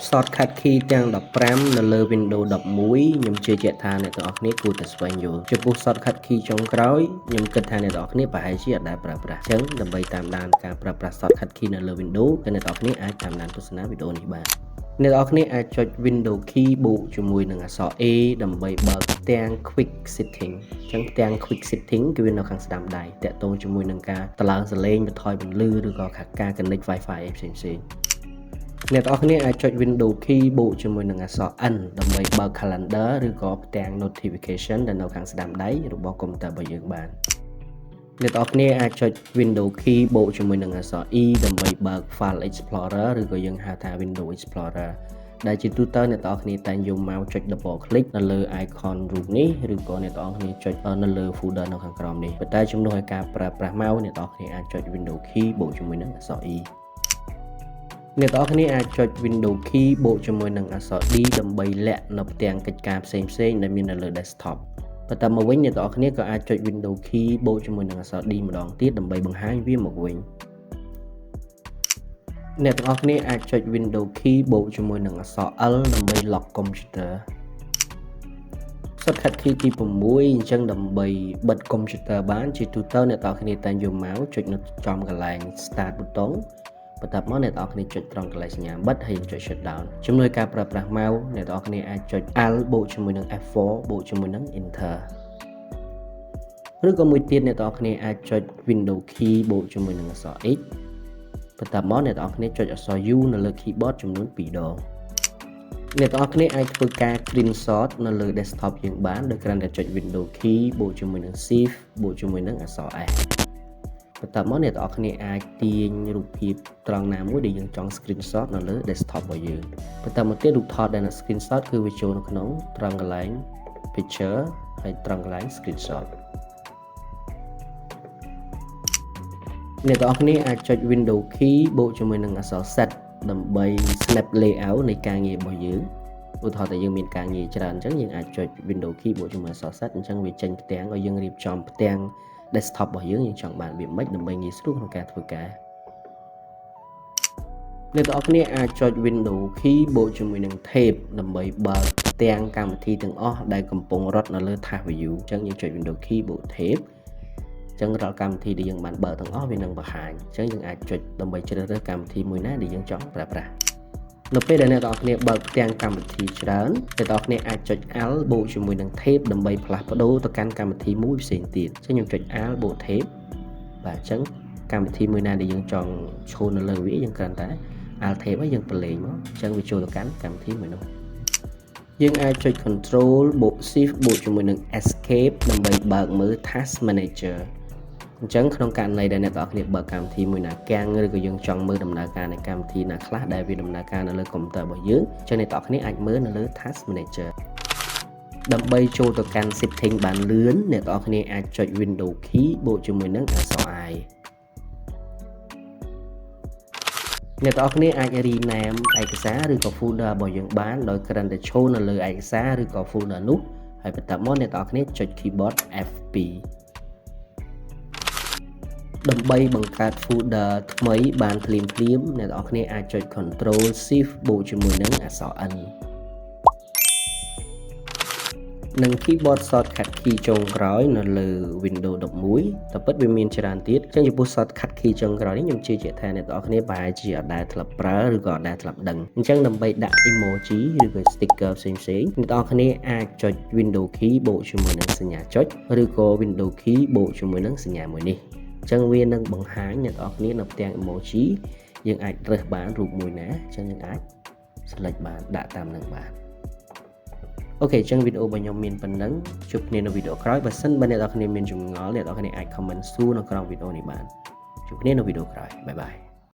shortcut key ទាំង15នៅលើ Windows 11ខ្ញុំជឿជាក់ថាអ្នកទាំងអស់គ្នាគួរតែស្វែងយល់ចំពោះ shortcut key ចុងក្រោយខ្ញុំគិតថាអ្នកទាំងអស់គ្នាប្រហែលជាអត់ដែលប្រើប្រាស់អញ្ចឹងដើម្បីតាមដានការប្រើប្រាស់ shortcut key នៅលើ Windows គឺអ្នកទាំងអស់គ្នាអាចតាមដានទស្សនាវីដេអូនេះបានអ្នកទាំងអស់គ្នាអាចចុច Windows key បូកជាមួយនឹងអក្សរ A ដើម្បីបើកផ្ទាំង Quick Setting អញ្ចឹងផ្ទាំង Quick Setting គឺវានៅខាងស្ដាំដៃតាក់ទងជាមួយនឹងការតឡើងសលេងបន្ថយពន្លឺឬក៏ការ connect Wi-Fi ផ្សេងៗអ្នកទាំងអស់គ្នាអាចចុច Windows key បូកជាមួយនឹងអក្សរ N ដើម្បីបើក Calendar ឬក៏ផ្ទាំង Notification ដែលនៅខាងស្ដាំដៃរបស់កុំព្យូទ័ររបស់យើងបានអ្នកទាំងអស់គ្នាអាចចុច Windows key បូកជាមួយនឹងអក្សរ E ដើម្បីបើក File Explorer ឬក៏យើងហៅថា Windows Explorer ដែលជាទូទៅអ្នកទាំងអស់គ្នាតែងយកមកចុច double click នៅលើ icon រូបនេះឬក៏អ្នកទាំងអស់គ្នាចុចនៅលើ folder នៅខាងក្រោមនេះប៉ុន្តែជំនួសឲ្យការប្រើប្រាស់ mouse អ្នកទាំងអស់គ្នាអាចចុច Windows key បូកជាមួយនឹងអក្សរ E អ្នកទាំងអស់គ្នាអាចចុច Windows key បូកជាមួយនឹងអក្សរ D ដើម្បីលាក់នៅផ្ទាំងកិច្ចការផ្សេងៗដែលមាននៅលើ desktop បន្ទាប់មកវិញអ្នកទាំងអស់គ្នាក៏អាចចុច Windows key បូកជាមួយនឹងអក្សរ D ម្ដងទៀតដើម្បីបង្ហាញវាមកវិញអ្នកទាំងអស់គ្នាអាចចុច Windows key បូកជាមួយនឹងអក្សរ L ដើម្បី lock computer shortcut key ទី6អញ្ចឹងដើម្បីបិទ computer បានជាទូទៅអ្នកទាំងអស់គ្នាតែងយកមកចុចនៅចំកន្លែង start button បន្ទាប់មកអ្នកទាំងអស់គ្នាចុចត្រង់កន្លែងសញ្ញាបិទហើយចុច shutdown ជំនួយការប្រើប្រាស់ mouse អ្នកទាំងអស់គ្នាអាចចុច Alt បូកជាមួយនឹង F4 បូកជាមួយនឹង Enter ឬក៏មួយទៀតអ្នកទាំងអស់គ្នាអាចចុច Windows key បូកជាមួយនឹងអក្សរ X បន្ទាប់មកអ្នកទាំងអស់គ្នាចុចអក្សរ U នៅលើ keyboard ចំនួន2ដងអ្នកទាំងអស់គ្នាអាចធ្វើការ screenshot នៅលើ desktop យើងបានដោយគ្រាន់តែចុច Windows key បូកជាមួយនឹង Shift បូកជាមួយនឹងអក្សរ S បន្ទាប់មកអ្នកទាំងអស់គ្នាអាចទាញរូបភាពត្រង់ណាមួយដែលយើងចង់ screenshot នៅលើ desktop របស់យើងបន្ទាប់មកទៀតរូបថតដែល screenshot គឺវាចូលនៅក្នុងត្រង់កន្លែង picture ហើយត្រង់កន្លែង screenshot អ្នកទាំងអស់គ្នាអាចចុច Windows key បូកជាមួយនឹងអក្សរ Set ដើម្បី snap layout នៃការងាររបស់យើងឧទាហរណ៍តែយើងមានការងារច្រើនអញ្ចឹងយើងអាចចុច Windows key បូកជាមួយអក្សរ Set អញ្ចឹងវាចេញផ្ទាំងឲ្យយើងរៀបចំផ្ទាំង desktop របស់យើងចង់បានវាមិនដើម្បីងាយស្រួលក្នុងការធ្វើការអ្នកទាំងអស់គ្នាអាចចុច Windows key បូកជាមួយនឹង Tab ដើម្បីបើកផ្ទាំងកម្មវិធីទាំងអស់ដែលកំពុងរត់នៅលើ Task View អញ្ចឹងយើងចុច Windows key បូក Tab អញ្ចឹងរាល់កម្មវិធីដែលយើងបានបើកទាំងអស់វានឹងបង្ហាញអញ្ចឹងយើងអាចចុចដើម្បីជ្រើសរើសកម្មវិធីមួយណាដែលយើងចង់ប្រើប្រាស់នៅពេលដែលអ្នកទាំងអស់គ្នាបើកផ្ទាំងកម្មវិធីច្រើនអ្នកទាំងអស់គ្នាអាចចុច Alt បូកជាមួយនឹង Tab ដើម្បីផ្លាស់ប្ដូរទៅកាន់កម្មវិធីមួយផ្សេងទៀតអញ្ចឹងខ្ញុំចុច Alt បូក Tab បាទអញ្ចឹងកម្មវិធីមួយណាដែលយើងចង់ឈរនៅលើវាយើងគ្រាន់តែ Alt Tab ហើយយើងប្រឡែងមកអញ្ចឹងវាចូលទៅកាន់កម្មវិធីមួយនោះយើងអាចចុច Control បូក Shift បូកជាមួយនឹង Escape ដើម្បីបើកមើល Task Manager អញ្ចឹងក្នុងករណីដែលអ្នកទាំងអស់គ្នាបើកកម្មវិធីមួយណាកាំងឬក៏យើងចង់មើលដំណើរការនៃកម្មវិធីណាខ្លះដែលវាដំណើរការនៅលើកុំព្យូទ័ររបស់យើងអញ្ចឹងអ្នកទាំងអស់គ្នាអាចមើលនៅលើ Task Manager ដើម្បីចូលទៅកាន់ Setting បានលឿនអ្នកទាំងអស់គ្នាអាចចុច Windows key បូកជាមួយនឹងអក្សរ I អ្នកទាំងអស់គ្នាអាច rename ឯកសារឬក៏ folder របស់យើងបានដោយគ្រាន់តែឈរនៅលើឯកសារឬក៏ folder នោះហើយបន្ទាប់មកអ្នកទាំងអស់គ្នាចុច keyboard F2 ដើម្បីបង្កើត folder ថ្មីបានភ្លាមអ្នកទាំងអស់គ្នាអាចចុច Control Shift បូកជាមួយនឹងអក្សរ N និង keyboard shortcut key ចុងក្រោយនៅលើ Windows 11តែពិតវាមានច្រើនទៀតអញ្ចឹងចំពោះ shortcut key ចុងក្រោយនេះខ្ញុំជឿជាក់ថាអ្នកទាំងអស់គ្នាប្រហែលជាអត់ដែលធ្លាប់ប្រើឬក៏អត់ដែលធ្លាប់ដឹងអញ្ចឹងដើម្បីដាក់ emoji ឬក៏ sticker ផ្សេងៗអ្នកទាំងអស់គ្នាអាចចុច Windows key បូកជាមួយនឹងសញ្ញាចុចឬក៏ Windows key បូកជាមួយនឹងសញ្ញាមួយនេះអញ្ចឹងវានឹងបង្ហាញអ្នកទាំងអស់គ្នានៅផ្ទាំង emoji យើងអាចរើសបានរូបមួយណាអញ្ចឹងយើងអាច select បានដាក់តាមនឹងបានអូខេអញ្ចឹងវីដេអូរបស់ខ្ញុំមានប៉ុណ្ណឹងជួបគ្នានៅវីដេអូក្រោយបើសិនបើអ្នកទាំងអស់គ្នាមានចម្ងល់អ្នកទាំងអស់គ្នាអាច comment សួរនៅក្រោមវីដេអូនេះបានជួបគ្នានៅវីដេអូក្រោយបាយបាយ